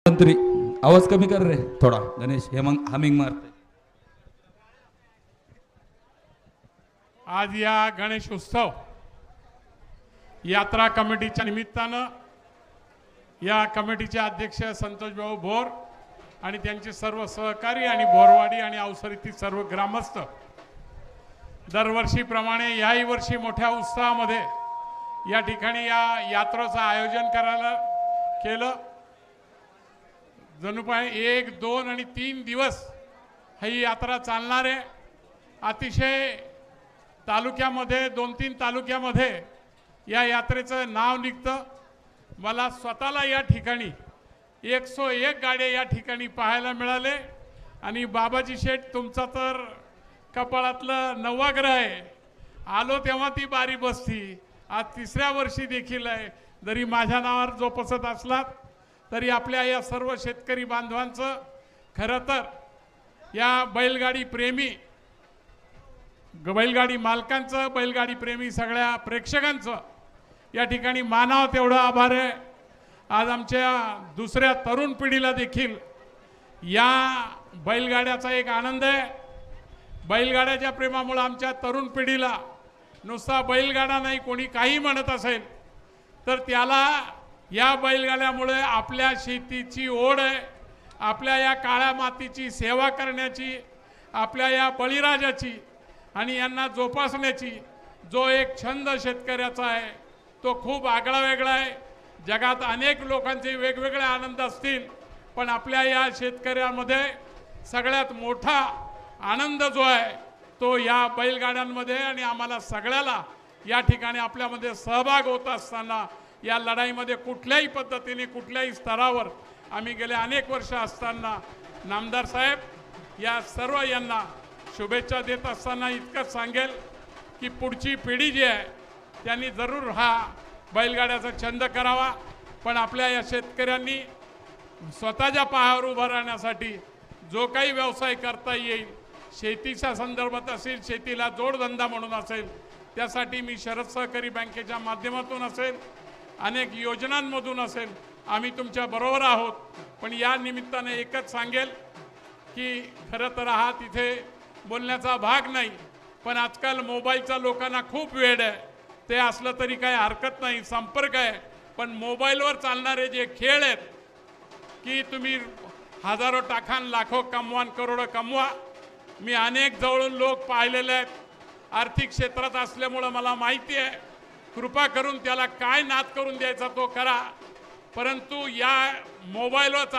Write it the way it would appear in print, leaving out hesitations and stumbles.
मंत्री आवाज कमी कर रे थोडा गणेश हे मग हमिंग मारते। आज या गणेश उत्सव यात्रा कमिटीच्या निमित्तानं या कमिटीचे अध्यक्ष संतोष भाऊ भोर आणि त्यांचे सर्व सहकारी आणि बोरवाडी आणि अवसरीतील सर्व ग्रामस्थ दरवर्षीप्रमाणे याही वर्षी मोठ्या उत्साहामध्ये या ठिकाणी या यात्रेचं आयोजन करायला केलं। जणू काय 1, 2 आणि 3 दिवस ही यात्रा चालणार आहे। अतिशय तालुक्यामध्ये 2-3 तालुक्यामध्ये या यात्रेचं नाव निघतं। मला स्वतःला या ठिकाणी 101 गाड्या या ठिकाणी पाहायला मिळाले आणि बाबाजी शेठ तुमचा तर कपाळातलं नवग्रह आहे। आलो तेव्हा ती बारी बसती, आज 3ऱ्या वर्षी देखील आहे। जरी माझ्या नावावर जोपासत असलात तरी आपल्या या सर्व शेतकरी बांधवांचं खरं तर या बैलगाडी प्रेमी बैलगाडी मालकांचं बैलगाडी प्रेमी सगळ्या प्रेक्षकांचं या ठिकाणी मानावं तेवढं आभार आहे। आज आमच्या दुसऱ्या तरुण पिढीला देखील या बैलगाड्याचा एक आनंद आहे। बैलगाड्याच्या प्रेमामुळे आमच्या तरुण पिढीला नुसता बैलगाडा नाही, कोणी काही म्हणत असेल तर त्याला या बैलगाड्यामुळे आपल्या शेतीची ओढ आहे, आपल्या या काळ्या मातीची सेवा करण्याची, आपल्या या बळीराजाची आणि यांना जोपासण्याची जो एक छंद शेतकऱ्याचा आहे तो खूप आगळा वेगळा आहे। जगात अनेक लोकांचे वेगवेगळे आनंद असतील, पण आपल्या या शेतकऱ्यामध्ये सगळ्यात मोठा आनंद जो आहे तो या बैलगाड्यांमध्ये आणि आम्हाला सगळ्याला या ठिकाणी आपल्यामध्ये सहभाग होत असताना या लढाईमध्ये कुठल्याही पद्धतीने कुठल्याही स्तरावर आम्ही गेले अनेक वर्ष असताना नामदार साहेब या सर्व यांना शुभेच्छा देत असताना इतकंच सांगेल की पुढची पिढी जी आहे त्यांनी जरूर हा बैलगाड्याचा छंद करावा, पण आपल्या या शेतकऱ्यांनी स्वतःच्या पायावर उभं राहण्यासाठी जो काही व्यवसाय करता येईल, शेतीच्या संदर्भात असेल, शेतीला जोडधंदा म्हणून असेल, त्यासाठी मी शरद सहकारी बँकेच्या माध्यमातून असेल, अनेक योजनांमधून असेल, आम्ही तुमच्या बरोबर आहोत। पण या निमित्ताने एकच सांगेल की खरं तर हा तिथे बोलण्याचा भाग नाही, पण आजकाल मोबाईलचा लोकांना खूप वेड आहे। ते असलं तरी काही हरकत नाही, संपर्क आहे, पण मोबाईलवर चालणारे जे खेळ आहेत की तुम्ही हजारो टाकान लाखो कमवान करोडो कमवा, मी अनेक जवळून लोक पाहिलेले आहेत। आर्थिक क्षेत्रात असल्यामुळं मला माहिती आहे, कृपा करून त्याला काय नाद करून द्यायचा तो करा, परंतु या मोबाईलवर